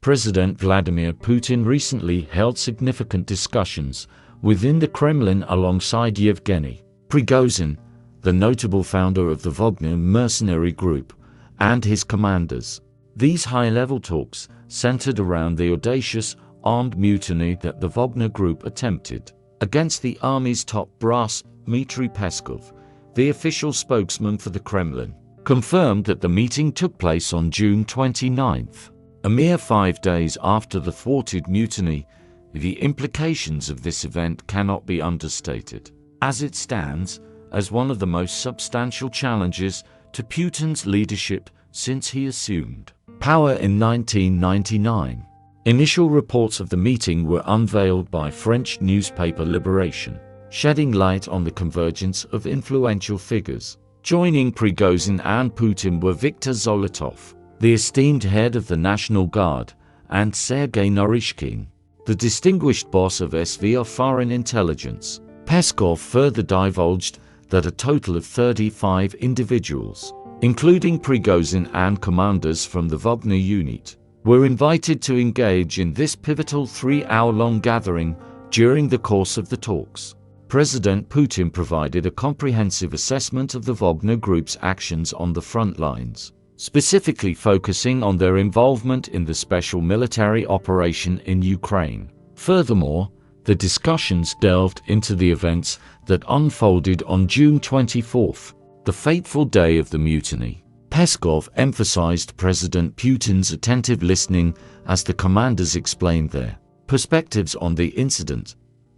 President Vladimir Putin recently held significant discussions within the Kremlin alongside Yevgeny Prigozhin, the notable founder of the Wagner mercenary group, and his commanders. These high-level talks centered around the audacious armed mutiny that the Wagner group attempted against the army's top brass. Dmitry Peskov, the official spokesman for the Kremlin, confirmed that the meeting took place on June 29th. A mere 5 days after the thwarted mutiny, the implications of this event cannot be understated, as it stands as one of the most substantial challenges to Putin's leadership since he assumed power in 1999. Initial reports of the meeting were unveiled by French newspaper Libération, shedding light on the convergence of influential figures. Joining Prigozhin and Putin were Viktor Zolotov, the esteemed head of the National Guard, and Sergei Naryshkin, the distinguished boss of SVR Foreign Intelligence. Peskov further divulged that a total of 35 individuals, including Prigozhin and commanders from the Wagner unit, were invited to engage in this pivotal 3-hour-long gathering during the course of the talks. President Putin provided a comprehensive assessment of the Wagner Group's actions on the front lines, specifically focusing on their involvement in the special military operation in Ukraine. Furthermore, the discussions delved into the events that unfolded on June 24th, the fateful day of the mutiny. Peskov emphasized President Putin's attentive listening as the commanders explained their perspectives on the incident.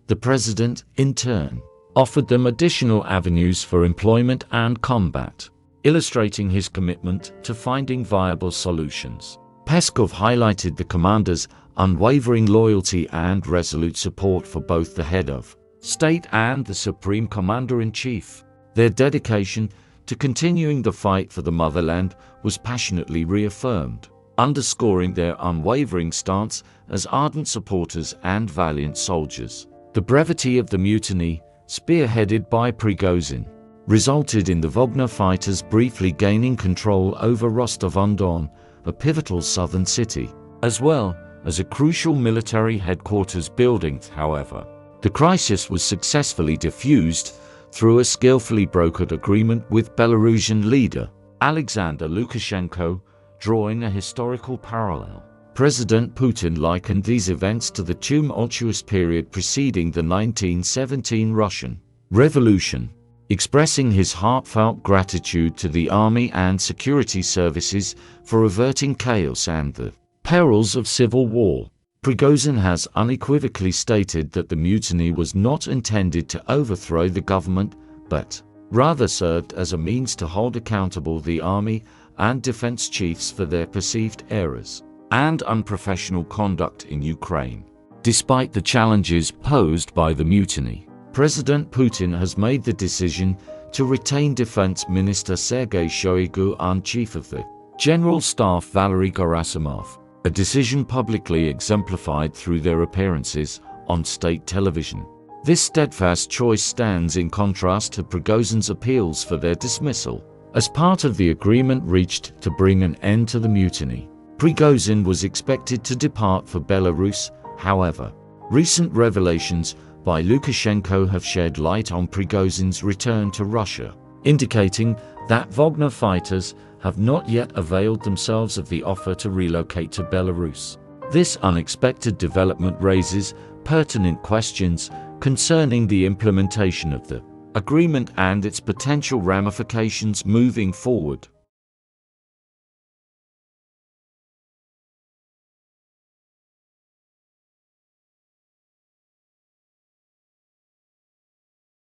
The president, in turn, offered them additional avenues for employment and combat, illustrating his commitment to finding viable solutions. Peskov highlighted the commanders' unwavering loyalty and resolute support for both the head of state and the Supreme Commander-in-Chief. Their dedication to continuing the fight for the motherland was passionately reaffirmed, underscoring their unwavering stance as ardent supporters and valiant soldiers. The brevity of the mutiny, spearheaded by Prigozhin, resulted in the Wagner fighters briefly gaining control over Rostov-on-Don, a pivotal southern city, as well as a crucial military headquarters building. However, the crisis was successfully diffused through a skillfully brokered agreement with Belarusian leader Alexander Lukashenko, drawing a historical parallel. President Putin likened these events to the tumultuous period preceding the 1917 Russian Revolution, expressing his heartfelt gratitude to the army and security services for averting chaos and the perils of civil war. Prigozhin has unequivocally stated that the mutiny was not intended to overthrow the government, but rather served as a means to hold accountable the army and defense chiefs for their perceived errors and unprofessional conduct in Ukraine. Despite the challenges posed by the mutiny, President Putin has made the decision to retain Defense Minister Sergei Shoigu and Chief of the General Staff Valery Gerasimov, a decision publicly exemplified through their appearances on state television. This steadfast choice stands in contrast to Prigozhin's appeals for their dismissal. As part of the agreement reached to bring an end to the mutiny, Prigozhin was expected to depart for Belarus. However, recent revelations by Lukashenko have shed light on Prigozhin's return to Russia, indicating that Wagner fighters have not yet availed themselves of the offer to relocate to Belarus. This unexpected development raises pertinent questions concerning the implementation of the agreement and its potential ramifications moving forward.